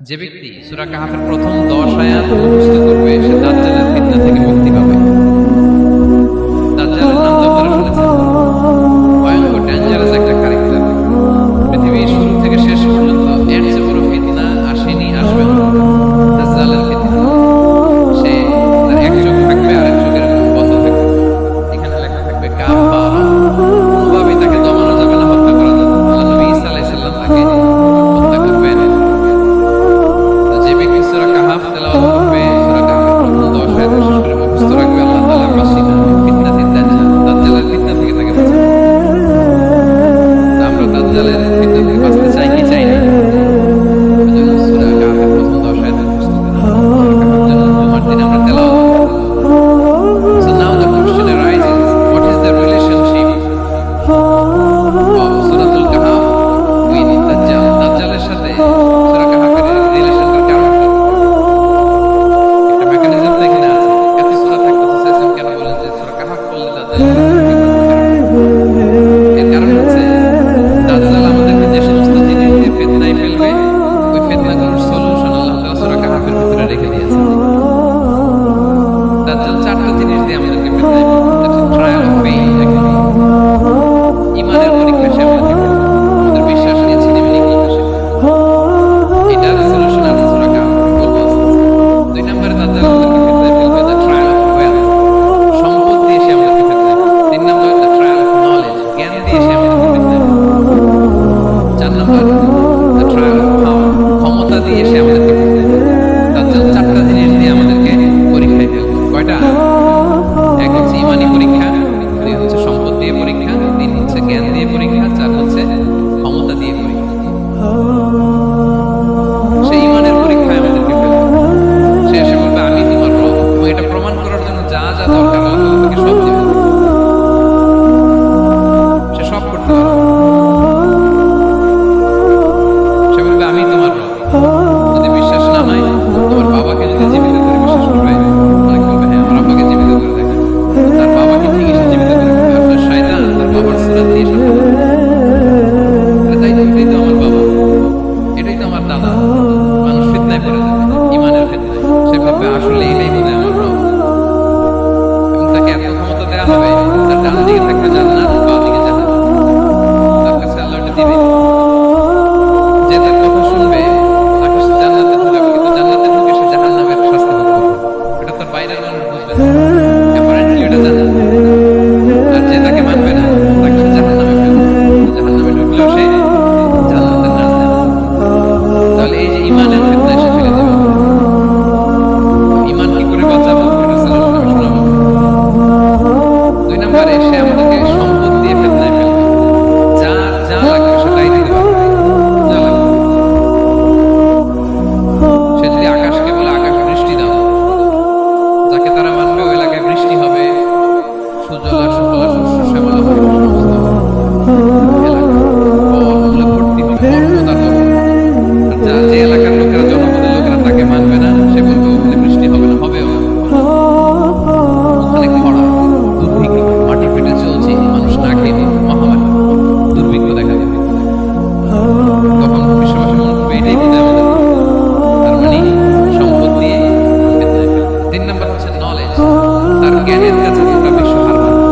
যে ব্যক্তি সূরা কাহফের প্রথম 10 আয়াত মুখস্থ করবে সে দাজ্জালের ফিতনা থেকে মুক্তি পাবে। দাজ্জালের নাম তো আপনারা শুনেছেন, ভয়ঙ্কর ডেঞ্জারাস একটা ক্যারেক্টার। পৃথিবীর শুরু থেকে শেষ পর্যন্ত এর চেয়ে বড় ফিতনা আসেনি, আসবে না। দাজ্জালের ফিতনা, সে তার এক চোখ থাকবে আর এক চোখের বন্ধ থাকবে, এখানে লেখা থাকবে কাফা। কোনোভাবেই তাকে দমানো যাবে না, হত্যা করা যাবে না। আল্লাহ নবী ঈসা আলাইহিস সালাম তাকে হত্যা করবেন। যে ব্যক্তি সূরা কাহফ তেলাওয়াত করবে, সূরা কাহফের প্রথম 10 আয়াত বিশেষ করে মুখস্থ রাখবে, আল্লাহ তাআলা বাসিনা ফিতনাতিদ দাজ্জাল, দাজ্জালের ফিতনা থেকে তাকে বাঁচাবে। আমরা দাজ্জালের ফিতনা থেকে বাঁচতে চাই কি চাই না? এজন্য সূরা কাহফের প্রথম 10 আয়াত মুখস্থ করব। সূরা কাহফ যেন জুমার দিনে আমরা তেলাওয়াত করি। So now the question arises, what is the relationship of Suratul Kahf with Dajjal? দাজ্জালের সাথে সূরা কাহফের রিলেশনটা কেমন? একটা মেকানিজম তো এখানে আছে। এত সূরা থাকতে তো চাইছেন কেন বলেন যে সূরা কাহফ পড়লে দাজ্জালের এর কারণ হচ্ছে দাজ্জাল আমাদেরকে যে সমস্ত জিনিস দিয়ে ফিতনায় ফেলবে, ওই ফিতনাগুলোর সলিউশন আল্লাহ তাআলা সূরা কাহফের ভিতরে রেখে দিয়েছেন। দাজ্জাল 4টা জিনিস দিয়ে আমাদেরকে ফিতনায় ফেলবে। ট্রায়াল অফ ফেইথ, ঈমানের পরীক্ষা সে আমাদেরকে ফেলবে। আমাদের বিশ্বাস নিয়ে ছিনিমিনি করবে সে। এটার সলিউশন আছে সূরা কাহফ, বলবো আস্তে আস্তে। 2 নম্বরে দাজ্জাল আমাদেরকে ফিতনায় ফেলবে, দ্য ট্রায়াল অফ ওয়েলথ, সম্পদ দিয়ে সে আমাদেরকে ফিতনায় ফেলবে। 3 নম্বরে দ্য ট্রায়াল অফ নলেজ, জ্ঞান দিয়ে সে আমাদেরকে ফিতনায় ফেলবে। 4 নম্বর দ্য ট্রায়াল অফ পাওয়ার, ক্ষমতা দিয়ে সে আমাদেরকে ফিতনায় ফেলবে। দাজ্জাল 4টা জিনিস দিয়ে আমাদেরকে পরীক্ষায় ফেলবে। কয়টা? 1 হচ্ছে ঈমানি পরীক্ষা, 2 হচ্ছে সম্পদ দিয়ে পরীক্ষা, 3 হচ্ছে জ্ঞান দিয়ে পরীক্ষা, 4 হচ্ছে ক্ষমতা দিয়ে পরীক্ষা। সেই ঈমানের পরীক্ষায় আমাদেরকে ফেলবে। সে এসে বলবে আমি তোমার রব, এবং এটা প্রমাণ করার জন্য যা যা দরকার আল্লাহ তাকে সব দেবে। সে সব করতে পারবে। সে বলবে আমি তোমার রব। যদি বিশ্বাস না হয়, তোমার বাবাকে যদি জীবিত করে বিশ্বাস করবে, অনেকে বলবে হ্যাঁ আমার আব্বাকে জীবিত করে দেখেন, তার বাবাকে ঠিকই সে জীবিত করে দেখবে। আসলে শয়তান তার বাবার সুরাত দিয়ে সাথে তাই তো, এটাই তো আমার বাবা, এটাই তো আমার দাদা। মানুষ ফিতনায় পড়ে যাবে, ঈমানের ফিতনায়। সে ভাববে আসলে এটাই বোধহয় আমার রব, এবং তাকে এত ক্ষমতা দেওয়া হবে, তার ডান দিকে থাকবে জান্নাত, বাঁ দিকে জাহান্নাম। তার কাছে আল্লাহ এটা দিবে। যে তার কথা শুনবে তাকে সে জান্নাতে ঢুকাবে, কিন্তু জান্নাতে ঢুকে সে জাহান্নামের শাস্তি ভোগ করবে। এটা তার বাইরের মানুষ বুঝবে না, অ্যাপারেন্টলি এটা জান্নাত। আর যে তাকে মানবে না তাকে সে জাহান্নামে ফেলবে। জাহান্নামে ঢুকলেও সে জান্নাতের নাজ নেবে। তাহলে এই যে ঈমানের ফিতনায় সে ফেলে দেবে। ঈমান কি করে বাঁচাবো, এটা সলিউশন আমি শোনাবো। 2 নম্বরে সে আমাদেরকে সম্পদ দিয়ে ফিতনায় ফেলবে। যা যা লাগবে সেটাই দিতে পারবে, যা লাগবে। সে যদি আকাশকে বলে আকাশ বৃষ্টি দাও, যাকে তারা মানবে ওই এলাকায় বৃষ্টি হবে, সুজলা সুফলা শস্য শ্যামলা হবে, সমস্ত এলাকা ফলমূলে ভর্তি হবে, পর্বতার হবে। আর যা যে এলাকার লোকেরা, জনপদের লোকেরা তাকে মানবে না, সে বলবে ওখানে বৃষ্টি হবে না, হবেও না। ওখানে খরা, দুর্ভিক্ষ, মাটি ফেটে চলছে, মানুষ না খেয়ে মহামারী, দুর্ভিক্ষ দেখা দেবে। তখন বিশ্ববাসী মনে করবে এটাই বোধহয় আমাদের রব। তার মানে সম্পদ দিয়ে ফিতনায় ফেলবে। 3 নম্বর হচ্ছে নলেজ, তার জ্ঞানের কাছে গোটা বিশ্ব হার মানবে।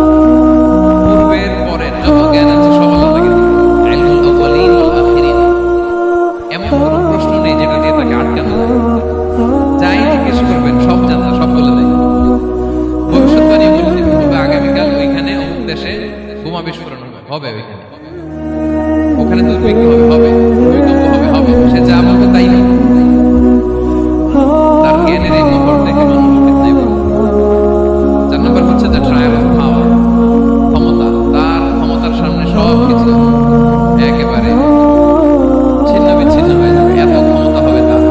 পূর্বের পরের যত জ্ঞান আছে সব আল্লাহ তাকে দিবেন। ইলমুল আউয়ালিন ওয়াল আখিরিন, এমন কোনো প্রশ্ন নেই যেটা দিয়ে তাকে আটকানো যায়। যাই জিজ্ঞেস করবেন সব জানতা, সব বলে দেয়। ভবিষ্যৎবাণী বলে দিবে, তবে আগামীকাল ওইখানে অমুক দেশে বোমা বিস্ফোরণ হবে, হবে ওইখানে, ওখানে দুর্ভিক্ষ হবে, হবে ভূমিকম্প হবে, হবে। সে যা বলবে তাই হবে। তার জ্ঞানের এই মহর দেখে মানুষ ফিতনায় পড়বে। 4 নম্বর হচ্ছে দ্য ট্রায়াল অফ পাওয়ার, ক্ষমতা। তার ক্ষমতার সামনে সব কিছু একেবারে ছিন্ন বিচ্ছিন্ন হয়ে যাবে। এত ক্ষমতা হবে তার,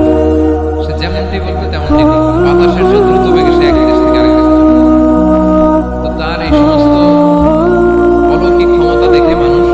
সে যেমনটি বলবে তেমনটি করবে। বাতাসের চেয়ে দ্রুত বেগে সে এক দেশ থেকে আরেক দেশে যাবে। তো তার এই সমস্ত অলৌকিক ক্ষমতা দেখে মানুষ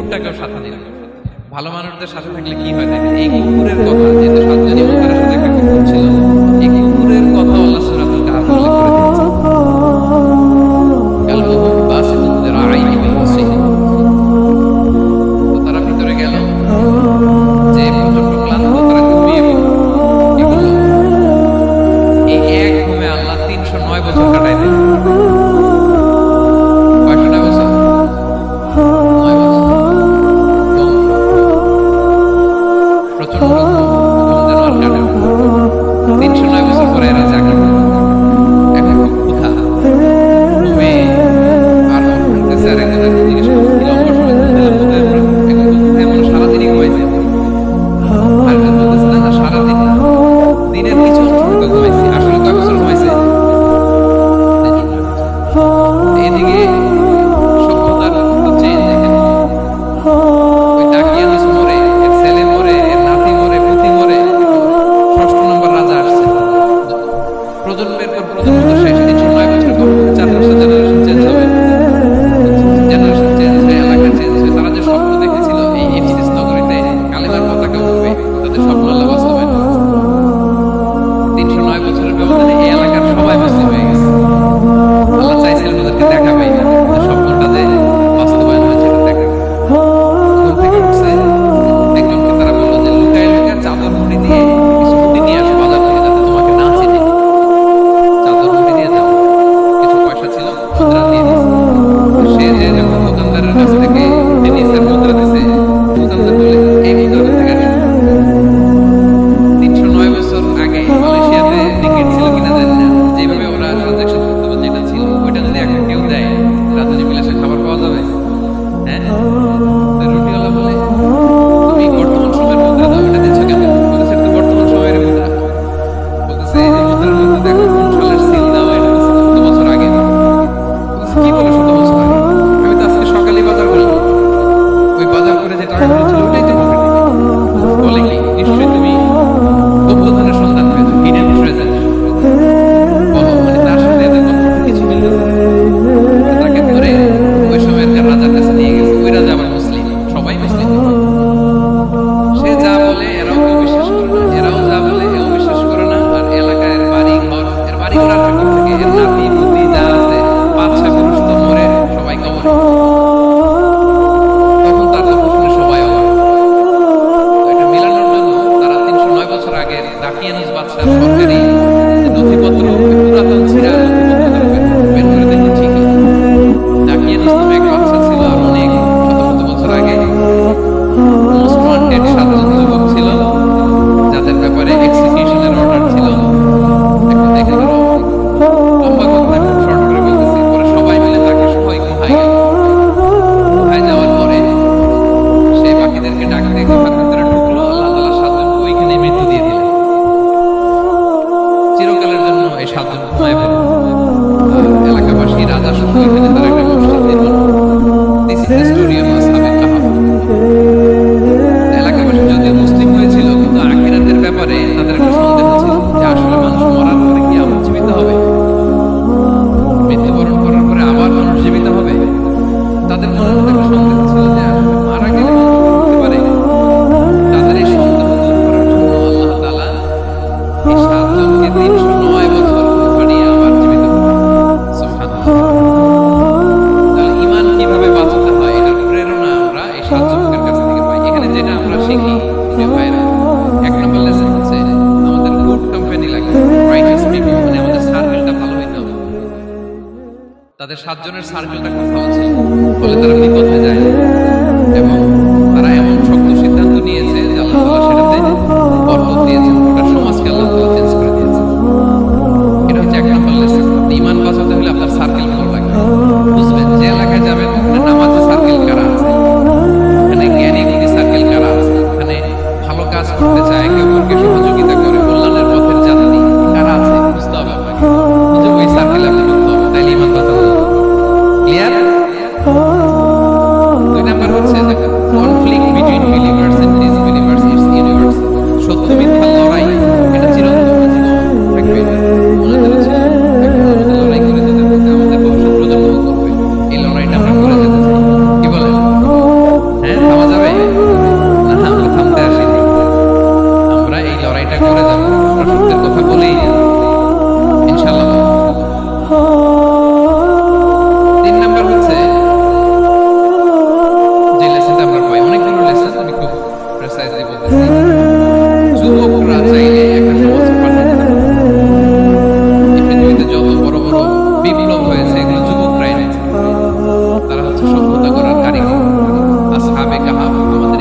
কুকুরটাকেও সাথে নিল। ভালো মানুষদের সাথে থাকলে কি হয় দেখেন, এই কুকুরের কথা, যেহেতু 7 জন ইমানদারের সাথে একটা কুকুর ছিল, এই কুকুরের কথা আল্লাহ সূরাতুল কাহফে উল্লেখ করে দিয়েছেন। কালবুহুম বাসিতুন যিরাআইহি বিল ওয়াসিল। তো তারা ভিতরে গেল, যে প্রচন্ড ক্লান্ত, তারা ঘুমিয়ে পড়ল। কি বলল? এই এক ঘুমে আল্লাহ 309 বছর কাটাই দিলেন। কয়শোটা বছর? 9 বছর। প্রচন্ড ঘুম যেন আর কাটে না। 309 বছর পরে এরা জাগে। এখন খুব ক্ষুধা, ঘুমে আর ঘুমতেছে, আর একজন একজন জিজ্ঞেস করছে কি লম্বা সময় ঘুম দিলাম বোধহয় আমরা। একজন বলতেছে এমন সারাদিনই ঘুমাইছে, আর একজন বলতেছে না না সারাদিন না, দিনের কিছু অংশ হয়তো ঘুমাইছি। আসলে কয় বছর ঘুমাইছে? এদিকে সভ্যতার চেঞ্জ দেখেন, ওই দাকিয়ানুস মরে, এর ছেলে মরে, এর নাতি মরে, পুতি মরে, 6ষ্ঠ নম্বর রাজা আসছে। প্রজন্মের পর প্রজন্ম তো শেষ। 309 বছর পর 4-5টা জেনারেশন চেঞ্জ হবে, জেনারেশন চেঞ্জ হয়ে এলাকা চেঞ্জ হয়ে তারা যে স্বপ্ন দেখেছিল এই এফসিস নগরীতে কালেমার পতাকা উঠবে, তাদের স্বপ্ন আল্লাহ বাস্তবায়ন করেছে। 309 বছরের ব্যবধানে এই এলাকার সবাই মুসলিম হয়ে গেছে। আল্লাহ চাইছিলেন ওদেরকে দেখাবে না, কিন্তু স্বপ্নটা যে বাস্তবায়ন হয়েছে এটা দেখা। ঘুম থেকে উঠছে, একজনকে তারা বললো যে লুকায় লুকায় চাদর মুড়ি দিয়ে কিছু মুড়ি নিয়ে আসো বাজার থেকে, যাতে তোমাকে না চিনে। চাদর মুড়ি দিয়ে যাও। কিছু পয়সা ছিল, মুদ্রা দিয়ে দিছে। সে যে যখন দোকানদারের কাছ থেকে টেনিসের মুদ্রা দিছে, দোকানদার বলে এই মুদ্রা থেকে আসো। 309 বছর আগে মালয়েশিয়াতে টিকিট ছিল কিনা জানি না, যেভাবে ওরা ট্রানজাকশন করতে পারে যেটা ছিল, ওইটা যদি এখন কেউ দেয় রাজধানী বিলাসে খাবার পাওয়া যাবে? হ্যাঁ, তো রুটিওয়ালা বলে তুমি বর্তমান সময়ের মুদ্রা দাও, এটা দিচ্ছ কেন? বলতেছে এটা তো বর্তমান সময়ের মুদ্রা। বলতেছে এই যে মুদ্রার মধ্যে দেখো কোন সালের সিল দেওয়া, এটা তো 100 বছর আগে। বলতেছে কি বলে 100 বছর আগে? আমি তো আজকে সকালে বাজার করলাম, ওই বাজার করে যে টাকাগুলো ছিল ওইটাই তো পকেটে। বলে কি নিশ্চয়ই তুমি গুপ্তধনের সন্ধান পেয়েছো, হিডেন ট্রেজার। বলো, মানে তার সাথে এদের গল্পটা কিছু মিলতেছে। তাকে ধরে ওই সময়কার রাজার কাছে নিয়ে গেছে। ওই রাজা আবার মুসলিম, সবাই মুসলিম। সে যা বলে এরাও কেউ বিশ্বাস করে না, এরাও যা বলে এও বিশ্বাস করে না। আর এলাকায় বাড়ি ঘর, এর বাড়ি ঘর আসবে কোথা থেকে? এর নাতি পুতি যা আছে, 5-6 পুরুষ তো মরে সবাই কবরে। তখন তার কথা শুনে সবাই অবাক। তো এটা মিলানোর জন্য তারা 309 বছর আগের দাকিয়ানুস বাদশার সরকারি যে নথিপত্র, পুরাতন ছিঁড়া নথিপত্রগুলো বের করে দেখে ঠিকই দাকিয়ানুস নামে এক বাদশা ছিল। আর অনেক শত শত বছর আগে মোস্ট ওয়ান্টেড 7 জন যুবক ছিল, যাদের ব্যাপারে এক্সিকিউশনের অর্ডার ছিল। এখন দেখে তারা লম্বা কথা খুব শর্ট করে বলতেছি। পরে সবাই মিলে তাকে সবাই গুহায় গেল। গুহায় যাওয়ার পরে সে বাকিদেরকে ডাক দিয়ে গুহার ভিতরে ঢুকলো। আল্লাহ তাআলা 7 জনকে ওইখানে মৃত্যু দিয়ে দিলেন। চিরকালের জন্য এই 7 জন ঘুমায় পড়ল। আর এলাকাবাসী রাজা সহ এখানে তারা একটা মসজিদ নির্মাণ করল। This is the story of আসহাবুল কাহফ। এলাকাবাসী যদিও মুসলিম হয়েছিল, কিন্তু আখিরাতের ব্যাপারে তাদের একটা সন্দেহ ছিল যে আসলে মানুষ মরার পরে কি আবার জীবিত হবে, মৃত্যুবরণ করার পরে আবার মানুষ জীবিত হবে। তাদের মনের মধ্যে একটা সন্দেহ ছিল যে আসলে মারা গেলে মানুষ উঠতে পারে। তাদের এই সন্দেহ দূর করার জন্য আল্লাহ তাআলা এই 7 জনকে 309 বছর বাড়িয়ে আবার জীবিত করলেন। সুবহানাল্লাহ। তাহলে ঈমান কিভাবে বাঁচাতে হয়, এটার প্রেরণা আমরা এই 7 যুবকের কাছ থেকে পাই। এখানে যেটা আমরা শিখি প্রিয় ভাইরা, 1 নম্বর লেসন হচ্ছে আমাদের গুড কোম্পানি লাগবে, রাইটাস পিপল, মানে আমাদের সার্কেলটা ভালো হইতে হবে। তাদের 7 জনের সার্কেলটা খুব ভালো ছিল, ফলে তারা বিপথে যায় না। এবং তারা এমন শক্ত সিদ্ধান্ত নিয়েছে যে আল্লাহ তাআলা সেটাতে বরকত দিয়েছেন, গোটা সমাজকে আল্লাহ তাআলা চেঞ্জ করে দিয়েছেন। এটা হচ্ছে 1 নম্বর লেসন। ঈমান বাঁচাতে হলে আপনার সার্কেল ভালো লাগবে। বুঝবেন যে এলাকায় যাবেন ওখানে নামাজের সার্কেল কারা আছে, ওখানে জ্ঞানী গুণী সার্কেল কারা আছে, ওখানে ভালো কাজ করতে চায়, একে অপরকে সহযোগিতা করে কল্যাণের পথের যাত্রী কারা আছে বুঝতে হবে আপনাকে। বুঝে ওই সার্কেলে আপনি ঢুকতে হবে, তাইলে ঈমান বাঁচাতে হবে। ক্লিয়ার?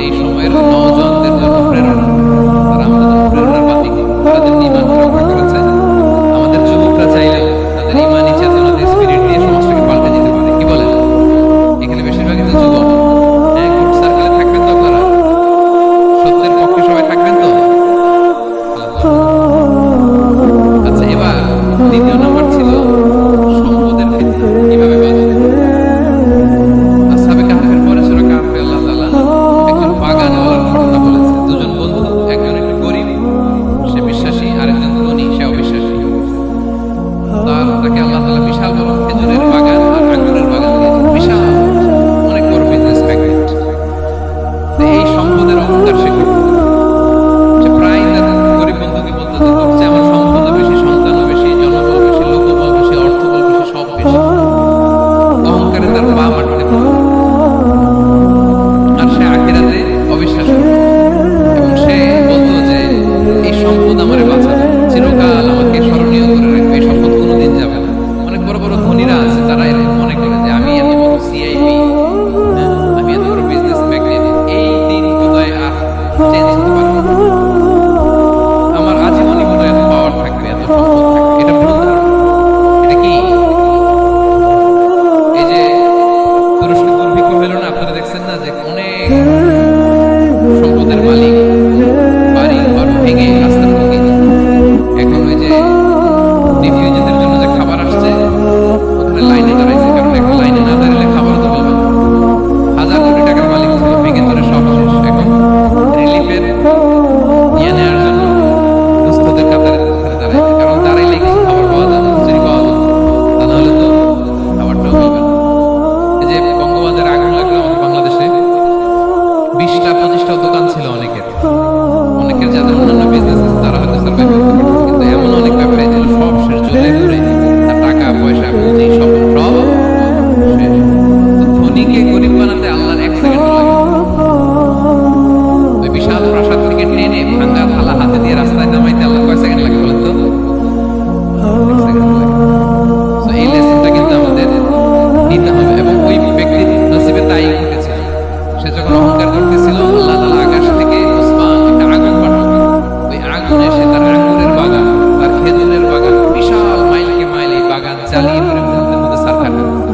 এই সময়ের নওজোয়ানদের জন্য প্রেরণা, তারা আমাদের জন্য প্রেরণার বাতিক, তাদের ঈমান রক্ষা করেছে। আমাদের যুবকরা চাইলেও তাদের ঈমানি চেতনাদের স্পিরিট দিয়ে সমাজটাকে পাল্টে দিতে পারে। কি বলেন? এখানে বেশিরভাগই তো যুবক। হ্যাঁ, গ্রুপ সার্কেলে থাকবেন তো আপনারা? সত্যের পক্ষে সবাই থাকবেন তো? আচ্ছা, এবার দ্বিতীয় নাম্বার ছিল সম্পদের ফিতনা কিভাবে বাঁচবে। আসহাবে কাহফের পরে সূরা কাহফে আল্লাহ তাআলা একজন বাগানওয়ালার ঘটনা বলেছে। দুজন বন্ধু, একজন একটু গরিব, সে বিশ্বাসী, আরেকজন ধনী, সে অবিশ্বাসী। তাকে আল্লাহ তাআলা বিশাল বড় খেজুরের বাগান আর আঙ্গুরের বাগান দিয়েছেন, বিশাল, অনেক বড় বিজনেস ম্যাগনেট। এই সম্পদের অহংকার সে করত। সে প্রায় তার গরিব বন্ধুকে বলতো যে তোর চেয়ে আমার সম্পদও বেশি, সন্তানও বেশি, জনবল বেশি, লোকবল বেশি, অর্থবল বেশি, সব বেশি। অহংকারে তার পা মারতে পারে। আর সে আখিরাতে অবিশ্বাস করত এবং সে বলতো যে এই সম্পদ আমারে বাঁচাবে, চিরকাল আমাকে স্মরণীয় করে রাখবে, এই সম্পদ কোনোদিন যাবে না। অনেক বড় বড় ধনীরা আছে, তারা এরকম মনে করে যে আমি এত বড় সিআইপি, আমি এত বড় বিজনেস ম্যাগনেট, এই দিন বোধহয় আর চেঞ্জ হতে পারবে না, আমার আজীবনই বোধহয় এত পাওয়ার থাকবে, এত সম্পদ থাকবে। এটা ভুল ধারণা। এটা কি এই যে তুরস্কে দুর্ভিক্ষ হইল না, আপনারা দেখছেন না যে অনেক সম্পদের মালিক বাড়ি ঘর ভেঙে রাস্তার মুখে, এখন ওই যে রিফিউজিদের জন্য যে খাবার আসছে ওখানে লাইনে দাঁড়াইছে, কারণ একটা লাইনে না দাঁড়ালে খাবার তো পাবে না। 1000 কোটি টাকার মালিক ছিল, ভেঙে চলে সব শেষ। এখন রিলিফের নিয়ে নেওয়ার জন্য দুস্থদের কাতারে দাঁড়াইছে, কারণ দাঁড়াইলে কিছু খাবার পাওয়া যাবে, খিচুড়ি পাওয়া যাবে, তা নাহলে তো খাবারটাও পাবে না। এই যে বঙ্গবাজারে আগুন লাগলো আমাদের বাংলাদেশে, 20টা 25টা দোকান ছিল অনেকের যাদের অন্যান্য বিজনেস আছে তারা হয়তো সার্ভাইভ করতে পারছে, কিন্তু এমন অনেক ব্যাপারে ছিল সব শেষ, জ্বলে পুড়ে তার টাকা পয়সা পুঁজি সব শেষ। তো ধনীকে গরিব বানাতে আল্লাহর 1 সেকেন্ড লাগে। ওই বিশাল প্রাসাদ থেকে টেনে ভাঙা থালা হাতে দিয়ে রাস্তায় নামাইতে আল্লাহ কয় সেকেন্ড লাগে বলেন তো? 1 সেকেন্ড লাগে। তো এই লেসনটা কিন্তু আমাদের নিতে হবে। এবং ওই ব্যক্তির নসিবে তাই ঘটেছিল। সে যখন অহংকার করতেছিল, আল্লাহ তাআলা আকাশ থেকে উসমান একটা আগুন পাঠান। ওই আগুন এসে তার আঙ্গুরের বাগান, তার খেজুরের বাগান, বিশাল মাইলকে মাইল এই বাগান জ্বালিয়ে পুরো মুহূর্তের মধ্যে সারখার করে দিল।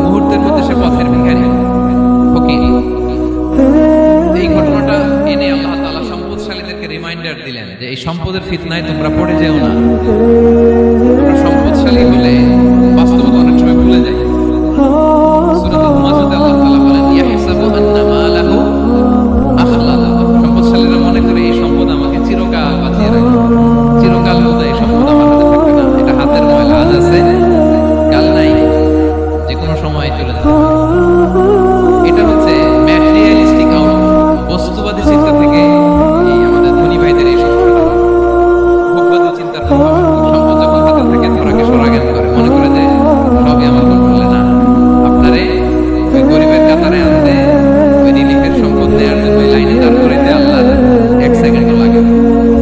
মুহূর্তের মধ্যে সে পথের ভিখারি, ফকির। এই ঘটনাটা এনে আল্লাহ তাআলা সম্পদশালীদেরকে রিমাইন্ডার দিলেন যে এই সম্পদের ফিতনায় তোমরা পড়ে যেও না। তোমরা সম্পদশালী হলে বাস্তবতা অনেক সময় ভুলে যাই। সূরাতুল হুমাযাতে আল্লাহ তাআলা বলেন ইয়াহসাবু আন্না মালাহু আখলাদা। সম্পদশালীরা মনে করে এই সম্পদ আমাকে চিরকাল বাঁচিয়ে রাখবে, চিরকাল বোধহয় এই সম্পদ আমার হাতে থাকবে না। এটা হাতের ময়লা, আজ আছে কাল নাই, যে কোনো সময় চলে যাবে। এটা হচ্ছে ম্যাটেরিয়ালিস্টিক আউটলুক, বস্তুবাদী চিন্তা থেকে এই আমাদের ধনী ভাইদের এই সমস্যাটা, ভোগবাদী চিন্তার প্রভাবে সম্পদ যখন হাতে থেকে ধরাকে সরাজ্ঞান করে, মনে করে যে সবই আমার কন্ট্রোলে না। আপনারে ওই গরিবের কাতারে আনতে, ওই রিলিফের সম্পদ নেওয়ার জন্য ওই লাইনে দাঁড় করাইতে আল্লাহ 1 সেকেন্ডও লাগে।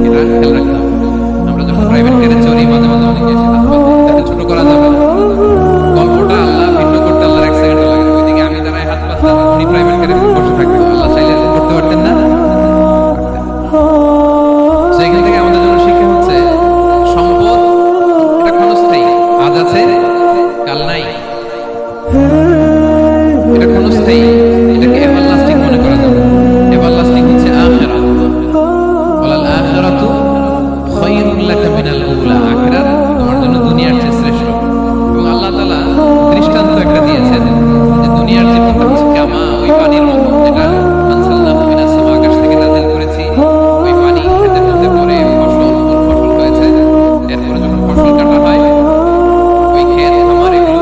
এটা খেয়াল রাখতে হবে। আমরা যখন প্রাইভেট কারে চড়ি, মাঝে মাঝে অনেকে এসে হাত পাতে, তাকে ছোট করা যাবে না। গল্পটা আল্লাহ ভিন্ন করতে আল্লাহর 1 সেকেন্ডও লাগে না। ওইদিকে আমি দাঁড়ায় হাত পাততাম, উনি প্রাইভেট কারে বসে থাকতো। আল্লাহ চাইলে করতে পারতেন না? সেখান থেকে আমাদের জন্য শিক্ষা হচ্ছে সম্পদ এটা ক্ষণস্থায়ী, আজ আছে কাল নাই। এটা ক্ষণস্থায়ী, এটাকে এভারলাস্টিং মনে করা যাবে। এভারলাস্টিং হচ্ছে আখিরাত। ওয়ালাল আখিরাতু খায়রুল লাকা মিনাল উলা। আখিরাত তোমার জন্য দুনিয়ার চেয়ে শ্রেষ্ঠ। এবং আল্লাহ তাআলা দৃষ্টান্ত একটা দিয়েছেন যে দুনিয়ার জীবনটা হচ্ছে কামা, ওই পানির মতো, যেটা আনসালনাহু মিনাস সামা, আকাশ থেকে নাযিল করেছি। ওই পানি ক্ষেতের মধ্যে পড়ে ফসল হয়েছে। এরপরে যখন ফসল কাটা হয়, ওই ক্ষেত খামার এগুলো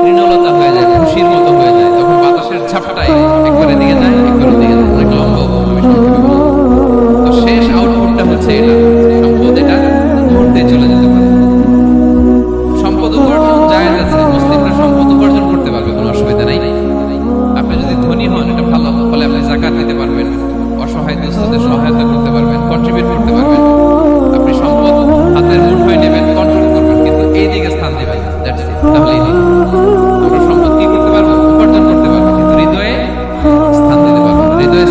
তৃণলতা হয়ে যায়, খুশির মতো হয়ে যায়। তখন বাতাসের ঝাপটায় একবারে দিকে যায়, একবারে দিকে যায়, অনেক লম্বা আমি সংক্ষেপে বলবো। তো শেষ আউটপুটটা হচ্ছে এটা, সম্পদ এটা মুহূর্তে চলে যেতে পারে। সম্পদ উপার্জন জায়েজ আছে, মুসলিমরা সম্পদ উপার্জন করতে পারবে, কোনো অসুবিধা নাই। আপনি যদি ধনী হন এটা ভালো, ফলে আপনি যাকাত দিতে পারবেন, অসহায় দুস্থদের সহায়তা করতে পারবেন, কন্ট্রিবিউট করতে পারবেন। আপনি সম্পদ হাতের মুঠোয় নেবেন, কন্ট্রোল করবেন, কিন্তু এই দিকে স্থান দিবেন। তাহলেই আমরা সম্পদ কি করতে পারবো? উপার্জন করতে পারবো, কিন্তু হৃদয়ে স্থান দিতে পারবো। হৃদয়ে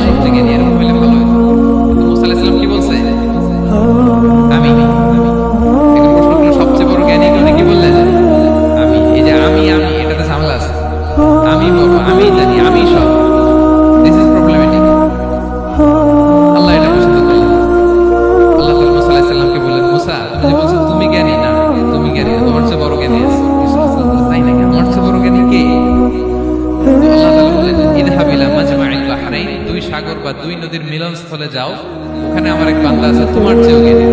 দূর থেকে নিয়ে এরকম হইলে ভালো হতো। কিন্তু মুসা আলাইহিস সালাম কি বলছে? আমি। এখন প্রশ্ন করলো, সবচেয়ে বড় জ্ঞানী উনি কি বললেন? আমি। এই যে আমি এটাতে ঝামেলা আছে। আমি বাবা, আমি জানি, আমি সব। This is problematic. আল্লাহ এটা পছন্দ করলেন। আল্লাহ তাআলা মুসা আলাইহিস সালামকে বললেন, মুসা, তুমি যে বলছো তুমি জ্ঞানী, না তুমি জ্ঞানী না, তোমার চেয়ে বড় জ্ঞানী আছে। মুসা আলাইহিস সালাম বললেন, তাই নাকি? আমার চেয়ে বড় জ্ঞানী কে? তো আল্লাহ তাআলা বললেন, ইযহাব ইলা মাজমা'ইল বাহরাইন, দুই সাগর বা দুই নদীর মিলনস্থলে যাও, ওখানে আমার এক বান্দা আছে তোমার চেয়েও জ্ঞানী।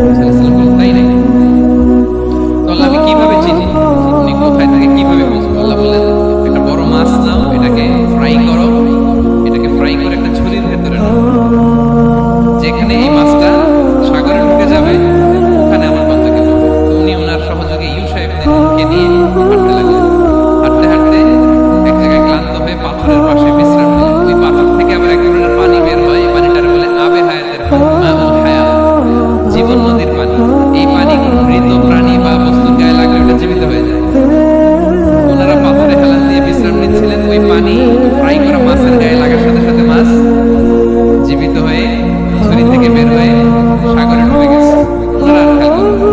মুসা আলাইহিস সালাম বললেন, তাই নাকি? তো আল্লাহ, আমি কিভাবে চিনি? উনি কোথায় থাকে কিভাবে বুঝবো? আল্লাহ বললেন, একটা বড় মাছ নাও, এটাকে ফ্রাই করো, এটাকে ফ্রাই করে একটা ঝুড়ির ভেতরে নাও, যেখানে এই মাছটা সাগরে ঢুকে যাবে ওখানে আমার বান্দাকে পাবে। তো উনি ওনার সহযোগী ইউশা ইবনে নূনকে নিয়ে হাঁটতে লাগলেন। হাঁটতে হাঁটতে এক জায়গায় ক্লান্ত হয়ে পাথরের পাশে বিশ্রাম নিলেন। ওই পাথর থেকে আবার এক ধরনের পানি বের হয়, এই পানিটার বলে আবে হায়াতের পানি, মাউল হায়াত, জীবন নদীর পানি। এই পানি কোনো মৃত প্রাণী বা বস্তুর গায়ে লাগলে ওটা জীবিত হয়ে যায়। ওনারা পাথরে হেলান দিয়ে বিশ্রাম নিচ্ছিলেন, ওই পানি ফ্রাই করা মাছের গায়ে লাগার সাথে সাথে মাছ জীবিত হয়ে ঝুড়ি থেকে বের হয়ে সাগরে ডুবে গেছে। ওনারা আর খেয়াল করলেন না।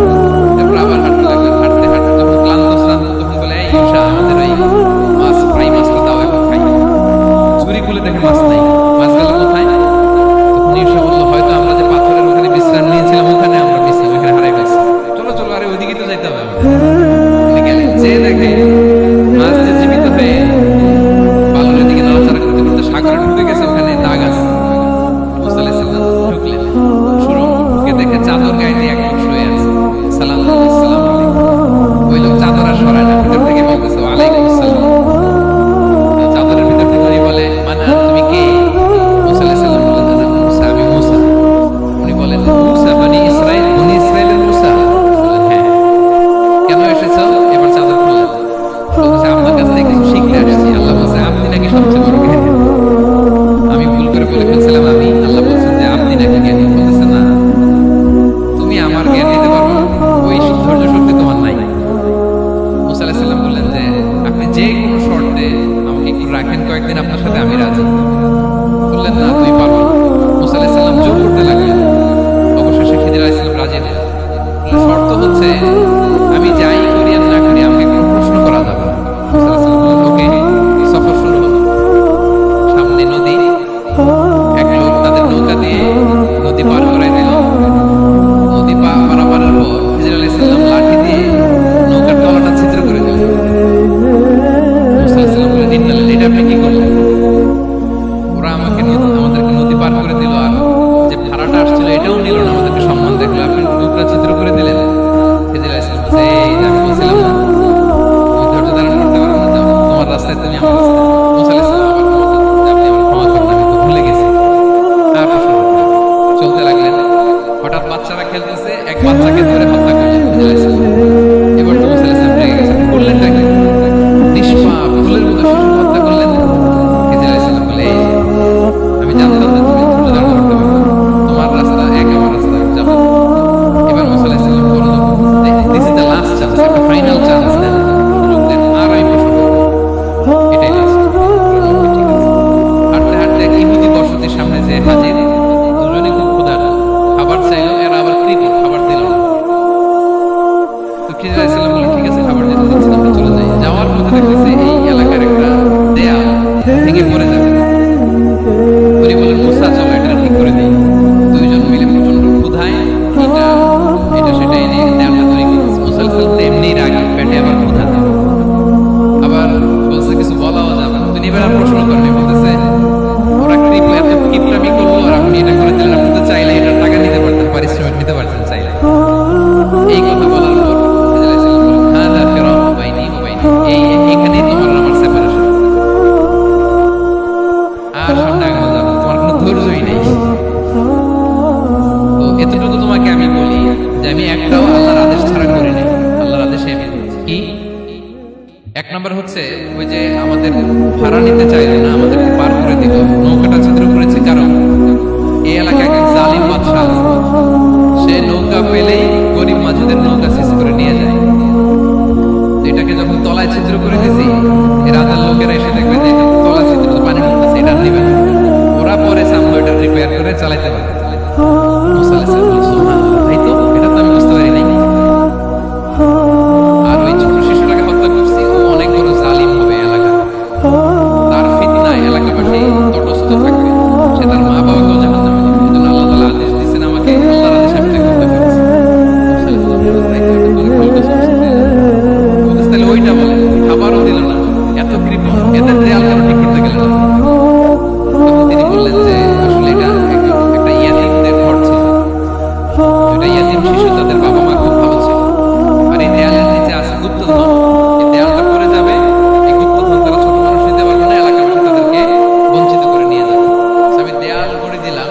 তারপর আবার হাঁটতে লাগলেন। হাঁটতে হাঁটতে যখন ক্লান্ত তখন বলে, এই ইউশা, আমাদের ওই মাছ ফ্রাই মাছটা দাও, এখন খাই। ঝুড়ি খুলে দেখে মাছ নাই। মাছ গেল কোথায়? তখন ইউশা বলল, হয়তো আমরা যে পাথরের ওখানে বিশ্রাম নিয়েছিলাম ওখানে আমরা বিশ্রাম এখানে হারাই ফেলছি। চলো চলো, আরে ওইদিকে তো যাইতে হবে আমাদের। উনি গেলেন, যেয়ে দেখে মাছ যে জীবিত হয়ে বালুর দিকে নড়াচড়া করতে করতে সাগরে ঢুকে গেছে, ওখানে দাগ আছে। মুসা আলাইহিস সালাম ঢুকলেন, সুরঙ্গ ঢুকে দেখে চাদর গায়ে দিয়ে এক লোক শুয়ে আছে। সালাম আলাইকুম। ওই লোক চাদর আর সরায় না, ভিতর থেকে বলতেছে, ওয়ালাইকুম আসসালাম। চাদরের ভিতর থেকে উনি বলে, মানে তুমি কে? মুসা আলাইহিস সালাম বললেন, আনা মুসা, আমি মুসা। উনি বলেন, মুসা বনি ইসরাইল, বনি ইসরাইলের মুসা? বললেন, হ্যাঁ। কেন এসেছো? এবার চাদর খুললেন। বলতেছে, আপনার কাছ থেকে কিছু শিখতে আসছি। আল্লাহ বলছে, আপনি নাকি সবচেয়ে বড় জ্ঞানী। আমি ভুল করে বলে ফেলছিলাম আমি। আল্লাহ বলছেন যে আপনি নাকি জ্ঞানী। বলতেছে, না, তুমি আমার জ্ঞান নিতে পারো না, ওই ধৈর্য শক্তি তোমার নাই। মুসা আলাইহিস সালাম বললেন যে, আপনি যে কোনো শর্তে আমাকে একটু রাখেন কয়েকদিন, আপনার সাথে আমি রাজি। বললেন, না, তুমি পারো না। মুসা আলাইহিস সালাম জোর করতে লাগলেন। অবশেষে খিজির আলাইহিস সালাম রাজি হলেন। বললেন, শর্ত হচ্ছে আমি যাই করি আর না করি আমাকে কোনো প্রশ্ন করা যাবে না। মুসা আলাইহিস সালাম বললেন, ওকে। সফর শুরু হলো। সামনে নদী, এক লোক তাদের নৌকা দিয়ে নদী পার করে দিল। নদী পারাপারের পর খিজির আলাইহিস সালাম লাঠি দিয়ে নৌকার তলাটা ছিদ্র করে দিলেন। মুসা আলাইহিস সালাম বললেন, ইন্নালিল্লাহি, এটা আপনি কি করলেন? ওরা আমাদেরকে নদী পার করে দিল, আর যে ভাড়াটা আসছিল এটাও নিল না, আমাদেরকে সম্মান দেখলো, আপনি নৌকা ছিদ্র করে দিলেন। খিজির আলাইহিস সালাম বলছে, এই যে আমি বলছিলাম না তুমি ধৈর্য ধারণ করতে পারো না, যাও তোমার রাস্তায়, তুমি আমার রাস্তায়। মুসা আলাইহিস সালাম আবার ক্ষমা চাইলেন যে, আপনি আমার ক্ষমা করেন, আমি তো ভুলে গেছি। আর প্রশ্ন করলেন না। চলতে লাগলেন। হঠাৎ বাচ্চারা খেলতেছে, এক বাচ্চাকে ধরে হত্যা করলেন খিজির আলাইহিস সালাম। এবার তো মুসা আলাইহিস সালাম রেগে গেছেন, করলেন নাকি? নিষ্পাপ ফুলের মতো শিশুকে হত্যা করলেন। খিজির আলাইহিস সালাম বলে, এই আমি জানতাম যে তুমি ধৈর্য ধারণ করতে পারবে না, তোমার রাস্তা এক, আমার রাস্তা এক, যাও। এবার মুসা আলাইহিস সালাম বললেন, this is the last chance, একটা ফাইনাল চান্স দেন, সুযোগ দেন, আর আমি প্রশ্ন করবো, এটাই লাস্ট। ঠিক আছে। হাঁটতে হাঁটতে এক ইহুদি বসতির সামনে যে হাজির। দুজনে খুব ক্ষুধার্ত, খাবার চাইলো, এরা আবার কৃপণ, খাবার দিল না। তো খিজির আলাইহিস সালাম বললেন, ঠিক আছে, খাবার দিতে দিচ্ছি না, আমরা চলে যাই। যাওয়ার পথে দেখতেছে এই এলাকার একটা দেয়াল ভেঙে পড়ে যাবে। উনি বললেন, মুসা, চলো এটা ঠিক করে দিই। দুইজন মিলে প্রচন্ড ক্ষুধায় এটা সেটা এনে দেয়ালটা তৈরি করেছে। মুসা আলাইহিস সালাম এমনি রাগী, পেটে আবার ক্ষুধা নেই। আবার বলছে কিছু বলাও যাবে না। তিনি এবার আর প্রশ্ন করেনি, বলতেছে, ওরা এত কিপটামি করলো আর আপনি এটা করে দিলেন, আপনি তো চাইলে এটার টাকা নিতে পারতেন, পারিশ্রমিক নিতে পারতেন চাইলে। এই কথা বলার পর খিজির আলাইহিস সালাম বললেন, হাযা ফিরাকু বাইনি ওয়া বাইনিক, এখানেই তোমার আর আমার সেপারেশন। আর সামনে আগানো যাবে না, তোমার কোনো ধৈর্যই নেই। তো এতটুকু তোমাকে আমি বলি যে আমি একটাও আল্লাহর আদেশ ছাড়া করি নাই। আল্লাহর আদেশে আমি কি? এক নম্বর হচ্ছে, ওই যে আমাদের ভাড়া নিতে চাইল না, আমাদেরকে পার করে দিল, নৌকাটা ছিদ্র করেছে। কারণ এই এলাকায় এক জালিম বাদশা আছে, সে নৌকা পেলেই গরিব মাঝিদের নৌকা সিজ করে নিয়ে যায়। এটাকে যখন তলায় ছিদ্র করে দিছি, এ রাজার লোকেরা এসে দেখবে যে তলা ছিদ্র, পানি ঢুকতেছে, এটা আর নিবে না। বের করে চালাইতে পারে। মুসা আলাইহিস সালাম বললেন, সুবহানাল্লাহ, তাই তো, এটা তো আমি বুঝতে পারি নাই। আর ওই ছোট শিশুটাকে হত্যা করছি, ও অনেক বড় জালিম হবে এলাকা, তার ফিতনায় এলাকাবাসী তটস্থ থাকবে, সে তার মা বাবাকেও জাহান্নামে দিবে। এই জন্য আল্লাহ তাআলা আদেশ দিয়েছেন আমাকে, আল্লাহর আদেশ আমি তাকে হত্যা করেছি। মুসা আলাইহিস সালাম বললেন, তাই তো, এটা তো অনেক ভালো কাজ করছি। বলতেছে, তাহলে ওইটা বলে, খাবারও দিল না, এত কৃপণ, এদের দেয়াল কেন ঠিক করতে গেলেন না? তখন তিনি বললেন যে আসলে এটা একটা ইয়াতীমদের ঘর ছিল, দুইটা ইয়াতীম শিশু, তাদের বাবা মা খুব ভালো ছিল, আর এই দেয়ালের নিচে আছে গুপ্তধন, এই দেয়ালটা পড়ে যাবে, এই গুপ্তধন তারা ছোট মানুষ নিতে পারবে না, এলাকাবাসী তাদেরকে বঞ্চিত করে নিয়ে যাবে। So আমি দেয়াল করে দিলাম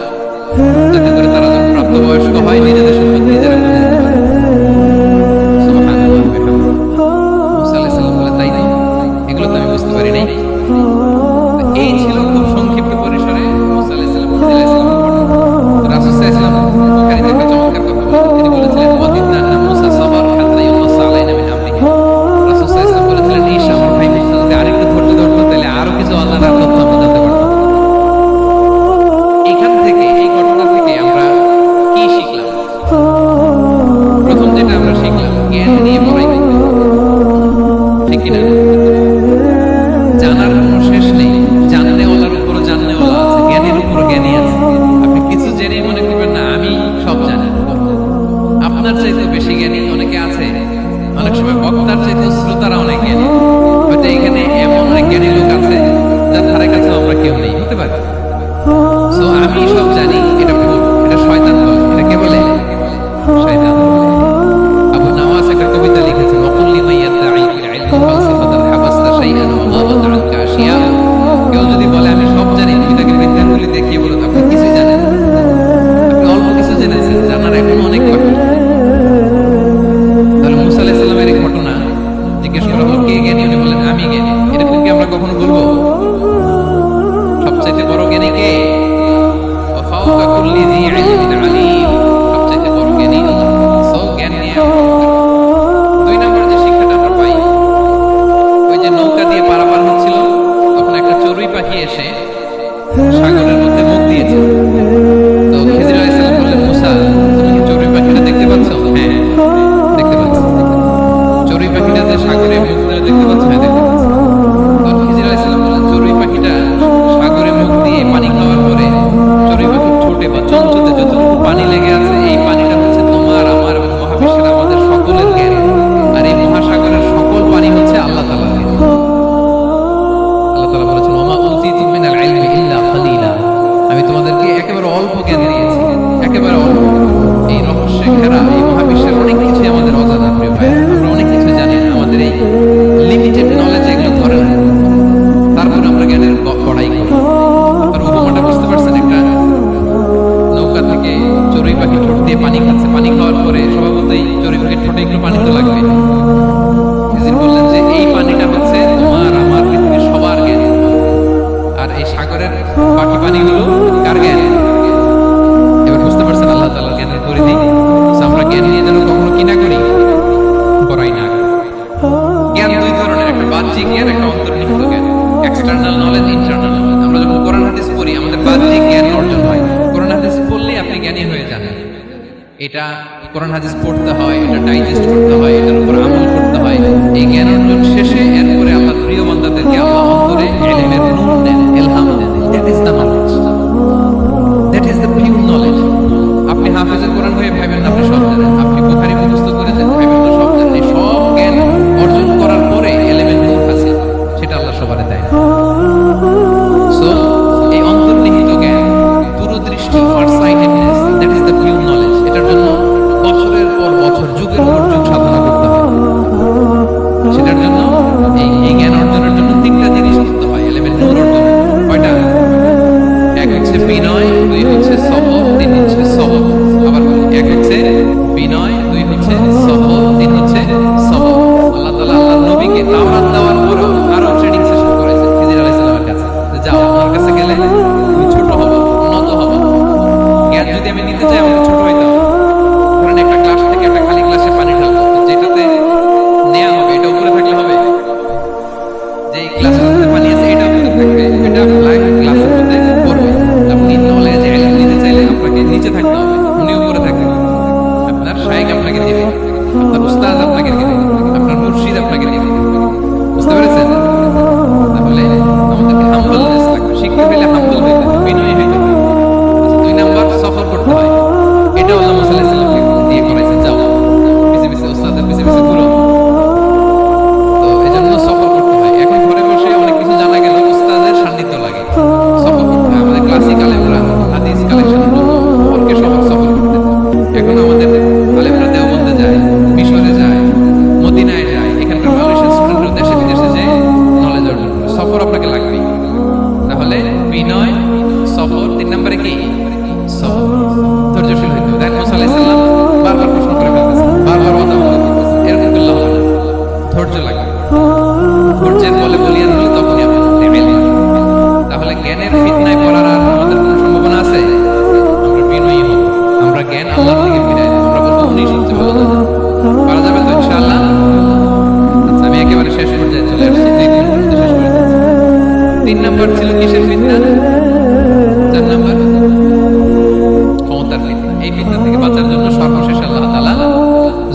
যাতে করে তারা যখন প্রাপ্তবয়স্ক হয় নিজেদের সম্পদ নিজেরা বুঝে নিতে পারে। সুবহানাল্লাহ ওয়া বিহামদিহি। মুসা আলাইহিস সালাম বলেন, তাই তো, এগুলো তো আমি বুঝতে পারি নাই। এই ছিল খুব সংক্ষিপ্ত পরিসরে মুসা আলাইহিস সালাম রাসূল সাল্লাল্লাহু আলাইহি ওয়াসাল্লাম বুখারীতে একটা চমৎকার কথা বলেছেন। তিনি বলেছিলেন, ওয়াদিদনা আন্না মুসা সাবার হাত্তা ইউনাস আলাইনা মিন আমরিহি। রাসূল সাল্লাল্লাহু আলাইহি ওয়াসাল্লাম বলেছিলেন, ইস, আমার ভাই মুসা যদি আরেকটু ধৈর্য ধরতো তাহলে আরো কিছু আল্লাহর তথ্য আমরা জানতে পারতাম। এখান থেকে, এই ঘটনা থেকে আমরা কি শিখলাম? প্রথম যেটা আমরা শিখলাম, জ্ঞান নিয়ে বড়াই করতে হবে, ঠিক কিনা? জানার কোনো শেষ নেই, জাননেওয়ালার উপরও জাননেওয়ালা আছে, জ্ঞানীর উপরও জ্ঞানী আছে। আপনি কিছু জেনেই মনে করবেন না আমি সব জানি। আপনার চাইতে বেশি জ্ঞানী অনেকে আছে, অনেক সময় বক্তার চাইতে শ্রোতারা অনেক জ্ঞানী। হয়তো এখানে এমন অনেক জ্ঞানী লোক আছে যার ধারে কাছে আমরা কেউ নেই, হতে পারে। সো আমি সব জানি, এটা ভুল, এটা শয়তান বলে। এটা কে বলে? শয়তান বলে। আবু নাওয়াস একটা কবিতা লিখেছেন, ওয়াকুল লিমান ইয়াদঈ ফিল ইলমি ফালসাফাতান হাবাসতা শাইআন ওয়া গাবাত আনকা আশিয়া। কেউ যদি বলে আমি সব জানি, তুমি তাকে বৃদ্ধাঙ্গুলি দেখিয়ে বলো আপনি কিছুই জানেন না। আপনি অল্প কিছু জেনেছেন, জানার এখন অনেক বাকি। তাহলে মুসা আলাইহিস সালামের এই ঘটনা জিজ্ঞেস করা হলো, কে জ্ঞানী? উনি বললেন, আমি জ্ঞানী। এরকম কি আমরা কখনো বলবো? সবচাইতে বড় জ্ঞানী কে? ওয়া ফাওকা কুল্লি যী ইলমিন আলীম। সবচাইতে বড় জ্ঞানী আল্লাহ। সো জ্ঞান নিয়ে দুই নম্বর যে শিক্ষাটা আমরা পাই, ওই যে নৌকা দিয়ে পারাপার হচ্ছিল, তখন একটা চড়ুই পাখি এসে সাগরের মধ্যে মুখ দিয়েছে। তো খিজির আলাইহিস সালাম বললেন, মুসা, তুমি কি চড়ুই পাখিটা দেখতে পাচ্ছ? হ্যাঁ, দেখতে পাচ্ছি। চড়ুই পাখিটা যে সাগরে মুখ দিয়ে দেখতে পাচ্ছ? হ্যাঁ, দেখতে পাচ্ছি। তখন খিজির আলাইহিস সালাম বললেন, চড়ুই পাখিটা সাগরে মুখ দিয়ে পানি খাওয়ার পরে চড়ুই পাখির ঠোঁটে বা চঞ্চুতে যতটুকু পানি লেগে আছে, এই পানিটা হচ্ছে তোমার, আমার এবং মহাবিশ্বের আমাদের সকলের জ্ঞান। আর এই মহাসাগরের সকল পানি হচ্ছে আল্লাহ তাআলার জ্ঞান। আল্লাহ তাআলা বলেছেন, ওমা উতিতুম মিনাল ইলমি ইল্লা কালিলা। আমি তোমাদেরকে একেবারে অল্প জ্ঞান দিয়েছি, একেবারে অল্প। এই রহস্যে ঘেরা এই মহাবিশ্বের অনেক কিছু আমাদের অজানা, প্রিয় ভাই। আমরা অনেক কিছু জানি না, আমাদের এই লিমিটেড নলেজ এগুলো ধরে না। তারপরে আমরা জ্ঞানের বড়াই করি। আর উপমাটা বুঝতে পারছেন? একটা নৌকা থেকে চড়ুই পাখি ঠোঁট দিয়ে পানি খাচ্ছে, পানি খাওয়ার পরে স্বভাবতই চড়ুই পাখির ঠোঁটে একটু পানি তো লাগবে। খিজির বললেন যে এই পানিটা হচ্ছে তোমার, আমার, পৃথিবীর সবার জ্ঞান। আর এই সাগরের বাকি পানিগুলো কার জ্ঞান? এবার বুঝতে পারছেন আল্লাহ তাআলার জ্ঞানের পরিধি। আমরা জ্ঞান নিয়ে যেন কখনো কি না করি, বড়াই না করি। জ্ঞান দুই ধরনের, একটা বাহ্যিক জ্ঞান, একটা অন্তর্নিহিত জ্ঞান। External knowledge, internal knowledge. আমরা যখন কোরআন হাদিস পড়ি আমাদের বাহ্যিক জ্ঞান অর্জন হয়। কোরআন হাদিস পড়লে আপনি জ্ঞানী হয়ে যান। এটা কোরআন হাদিস পড়তে হয়, এটা ডাইজেস্ট করতে হয়, এটার উপর আমল করতে হয়। এই জ্ঞান অর্জন শেষে এরপরে আল্লাহ প্রিয় বান্দাদেরকে আল্লাহ অন্তরে ইলমের নূর দেন, ইলহাম দেন। That is the knowledge, that is the pure knowledge. আপনি হাফেজে কোরআন হয়ে ভাবেন না আপনি সব জানেন, আপনি বুখারী মুখস্থ করেছেন ভাবেন না সব জানেন। এই সব জ্ঞান অর্জন করার পরে ইলমের নূর আছে, সেটা আল্লাহ সবার দেয় না। সো এই অন্তর্নিহিত জ্ঞান, দূরদৃষ্টি, farsightedness, that is the pure knowledge. এটার জন্য বছরের পর বছর, যুগের পর যুগ সাধনা করতে হয়। সেটার জন্য এই জ্ঞান অর্জনের জন্য তিনটা জিনিস করতে হয় ইলমের নূর অর্জন। কয়টা? এক হচ্ছে বিনয়, দুই হচ্ছে সবর, তিন হচ্ছে সবর। আবার এক হচ্ছে বিনয়, দুই হচ্ছে সবর, তিন হচ্ছে সবর। আল্লাহ তাআলা আল্লাহর নবীকে তাওরাত দেওয়ার পরেও আরো ট্রেনিং সেশন করেছেন খিজির আলাইহিস সালামের কাছে। যাও, আমার কাছে গেলে তুমি ছোট হবো, উন্নত হবো। জ্ঞান যদি আমি নিতে চাই আমাকে ছোট হইতে হবে। ধরেন একটা গ্লাস থেকে একটা খালি গ্লাসে পানি ঢালবো, যেটাতে নেওয়া হবে এটা উপরে থাকলে হবে? যে গ্লাসের মধ্যে পানি আছে এটা উপরে থাকবে, এটা গ্লাসের মধ্যে পড়বে। আপনি নলেজ, ইলম নিতে কি সবর, ধৈর্যশীল হইতে হবে। দেখেন মুসা আলাইহিস সালাম বারবার প্রশ্ন করে ফেলতেছে, বারবার কথা বলতেছে, এরকম করলে হবে না, ধৈর্য লাগবে। ধৈর্যের বলে বলিয়ান হলে তখনই আপনি টেবিল। তাহলে জ্ঞানের ফিতনায় পড়ার আর আমাদের কোনো সম্ভাবনা আছে? আমরা বিনয়ী হব, আমরা জ্ঞান আল্লাহ থেকে ফিরাই দেব, আমরা বলবো উনি সবচেয়ে ভালো জানেন। পারা যাবে তো ইনশাআল্লাহ? আচ্ছা, আমি একেবারে শেষ পর্যায়ে চলে আসছি, 2 মিনিট মধ্যে শেষ করে দিচ্ছি। 3 নাম্বার ছিল কিসের ফিতনা? 4 নাম্বার ক্ষমতার ফিতনা। এই ফিতনা থেকে বাঁচার জন্য সর্বশেষ আল্লাহ তাআলা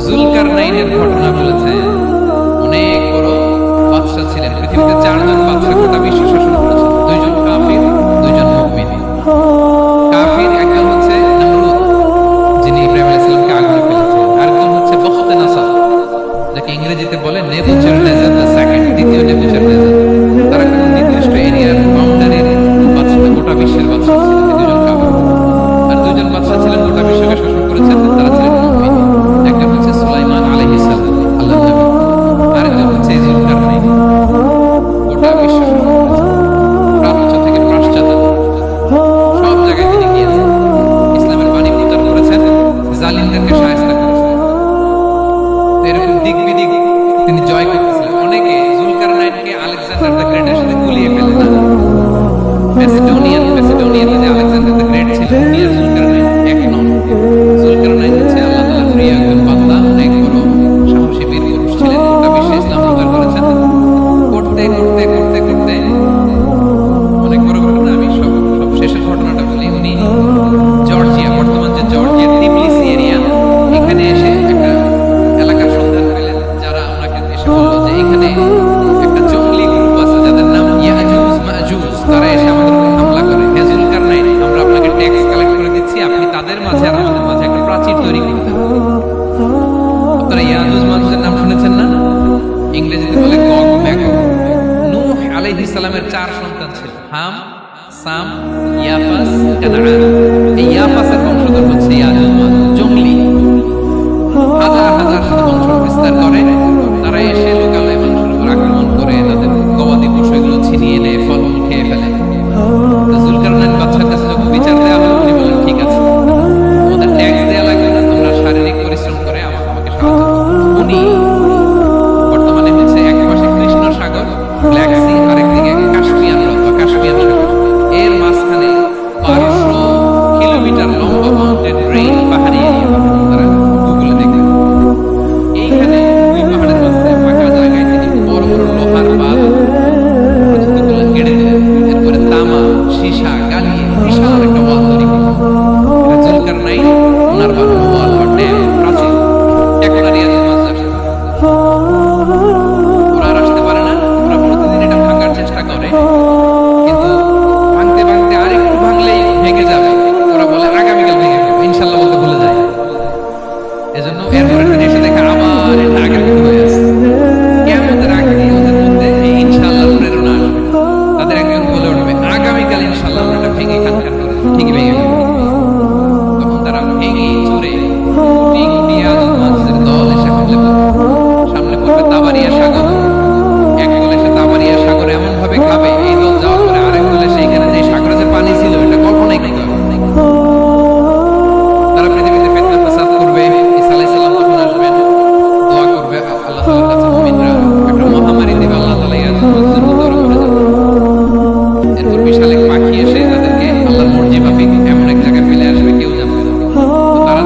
যুলকারনাইনের ঘটনা বলেছে। অনেক বড় বাদশা ছিলেন, পৃথিবীতে 4 জন বাদশা গোটা বিশ্ব শাসন করেছেন, 2 জন কাফির, 2 জন মুমিন। কাফির একজন হচ্ছে নমরুদ, যিনি ইব্রাহিম আলাইহিস সালামকে আগুনে ফেলেছিলেন। আরেকজন হচ্ছে বখতেনাসার, যাকে ইংরেজিতে বলে নেবুচারনেজার দ্য সেকেন্ড, দ্বিতীয় নেবুচারনেজার। তারা কোনো নির্দিষ্ট এরিয়ার বাউন্ডারির বাদশা, গোটা বিশ্বের বাদশা ছিলেন। 2 জন কাফির। আর 2 জন বাদশা ছিলেন গোটা বিশ্বকে শাসন করেছেন, তারা ছিলেন মুমিন। একজন হচ্ছে সুলাইমান আলাইহিস সালাম, আল্লাহর নবী। আরেকজন হচ্ছে যুলকারনাইন, গোটা বিশ্ব শাসন করেছেন, প্রাচ্য থেকে পাশ্চাত্য সব জায়গায় তিনি গিয়েছেন, ইসলামের বাণী প্রচার করেছেন, জালিমদেরকে শায়েস্তা করেছেন। তো এরকম দিক বিদিক তিনি জয় করতেছিলেন। অনেকে যুলকারনাইনকে আলেকজান্ডার দ্য গ্রেটের সাথে গুলিয়ে ফেলে না। মেসিডোনিয়াতে যে আলেকজান্ডার দ্য গ্রেট ছিল, উনি আর যুলকারনাইন এক নন। যুলকারনাইন হচ্ছে আল্লাহ তাআলার প্রিয় একজন বান্দা, অনেক বড় সাহসী বীর পুরুষ ছিলেন, গোটা বিশ্বে ইসলাম প্রচার করেছেন। করতে করতে করতে করতে অনেক বড় ঘটনা, আমি সব শেষের ঘটনাটা বলি। উনি জর্জিয়া, বর্তমান যে জর্জিয়ার টিবলিসি এরিয়া, এখানে এসে একটা এলাকার সন্ধান পেলেন, যারা ওনাকে এসে বলল যে এখানে একটা জঙ্গলি গ্রুপ আছে যাদের নাম ইয়াজুজ মাজুজ, তারা এসে আমাদের উপর হামলা করে। হে যুলকারনাইন, আমরা আপনাকে ট্যাক্স কালেক্ট করে দিচ্ছি, আপনি তাদের মাঝে আর আমাদের মাঝে একটা প্রাচীর তৈরি করে দেন। আপনারা ইয়াজুজ মাজুজের নাম শুনেছেন না? ইংরেজিতে বলে গগ ম্যাগগ। নূহ আলাইহিস সালামের 4 সন্তান ছিল, হাম, সাম, ইয়াফাস, কানাআন। এই ইয়াফাসের বংশধর হচ্ছে ইয়াজুজ মাজুজ, জঙ্গলি। হাজার হাজার শুধু বংশ বিস্তার করে। তারা এসে লোকালয়ে মানুষের উপর আক্রমণ করে, তাদের গবাদি পশু এগুলো ছিনিয়ে নেয়, ফলমূল খেয়ে ফেলে। তো যুলকারনাইন বাদশার কাছে যখন বিচার দেওয়া হলো, উনি বলেন ঠিক আছে, তোমাদের ট্যাক্স দেওয়া লাগবে না, তোমরা শারীরিক পরিশ্রম করে আমাকে সাহায্য করো। উনি বর্তমানে হচ্ছে এক পাশে কৃষ্ণ সাগর, ব্ল্যাক সি, আরেকদিকে কাস্পিয়ান হ্রদ বা কাস্পিয়ান সাগর, এর মাঝখানে 1200 কিলোমিটার লম্বা মাউন্টেন রেইন, পাহাড়ি এরিয়া। তারা গুগলে দেখবেন, এইখানে 2 পাহাড়ের মাঝখানে ফাঁকা জায়গায় তিনি বড় বড় লোহার বাল প্রযুক্তিগুলো কেটে দিলেন। এরপরে তামা, সীসা, গালিয়ে বিশাল একটা ওয়াল তৈরি করলেন। যুলকারনাইন ওনার বানানো ওয়াল বা ড্যাম, প্রাচীর, এখন আর ইয়াজুজ মাজুজ আসতে পারে না। ওরা আর আসতে পারে না। ওরা প্রতিদিন এটা ভাঙার চেষ্টা করে, কিন্তু ভাঙতে ভাঙতে আরেকটু ভাঙলেই ভেঙে যাবে। ওরা বলে আগামীকাল ভেঙে যাবে, ইনশাল্লাহ বলতে ভুলে যায়। এজন্য এরপরে তিনি এসে দেখে আবার এটা আগের মতো হয়ে আছে। কিয়ামতের আগে ওদের মধ্যে এই ইনশাআল্লাহর প্রেরণা আসবে। তাদের একজন বলে উঠবে, আগামীকাল ইনশাআল্লাহ আমরা এটা ভেঙে খানখান করে দেব। ঠিকই ভেঙে যাবে। তখন তারা ভেঙে চুরে কোটি কোটি ইয়াজুজ মাজুজের দল এসে হামলে পড়বে। সামনে পড়বে তাবারিয়া সাগর। এক দল এসে তাবারিয়া সাগরে এমন ভাবে খাবে, এই দল যাওয়ার পরে আরেক দল এসে এখানে যে সাগরে যে পানি ছিল এটা কল্পনাই করতে পারবে না। তারা পৃথিবীতে ফিতনা ফাসাদ করবে। ঈসা আলাইহিস সালাম যখন আসবেন, দোয়া করবে আল্লাহ তাআলার কাছে, মুমিনরা একটা মহামারী দিবে, আল্লাহ তাআলা ইয়াজুজ মাজুজের মধ্যে ওরা মরে যাবে। এরপর বিশাল এক পাখি এসে তাদেরকে আল্লাহর মর্জি মাফিক এমন এক জায়গায় ফেলে আসবে, কেউ জানবে না। তো তারা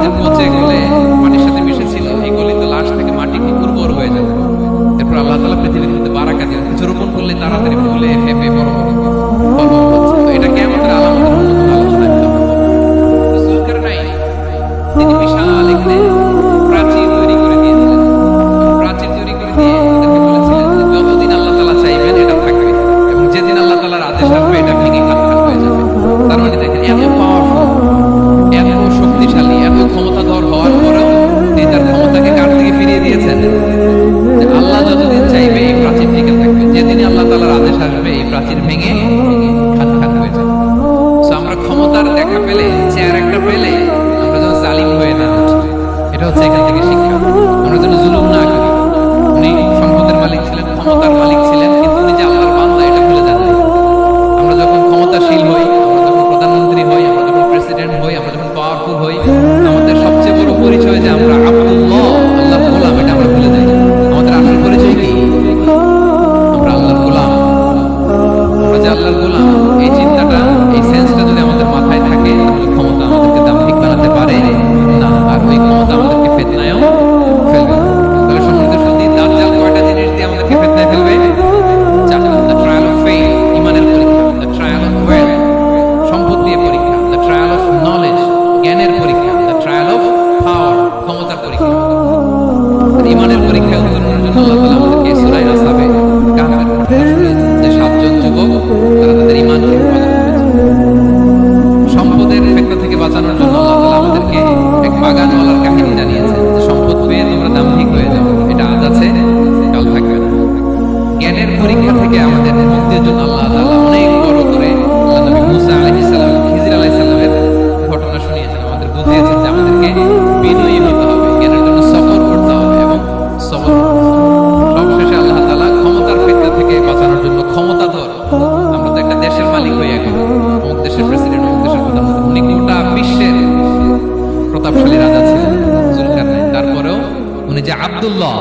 আব্দুল্লাহ,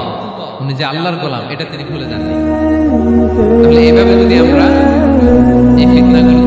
উনি যে আল্লাহর গোলাম, এটা তিনি ভুলে যাননি। তাহলে এভাবে যদি আমরা এই ফিতনাগুলো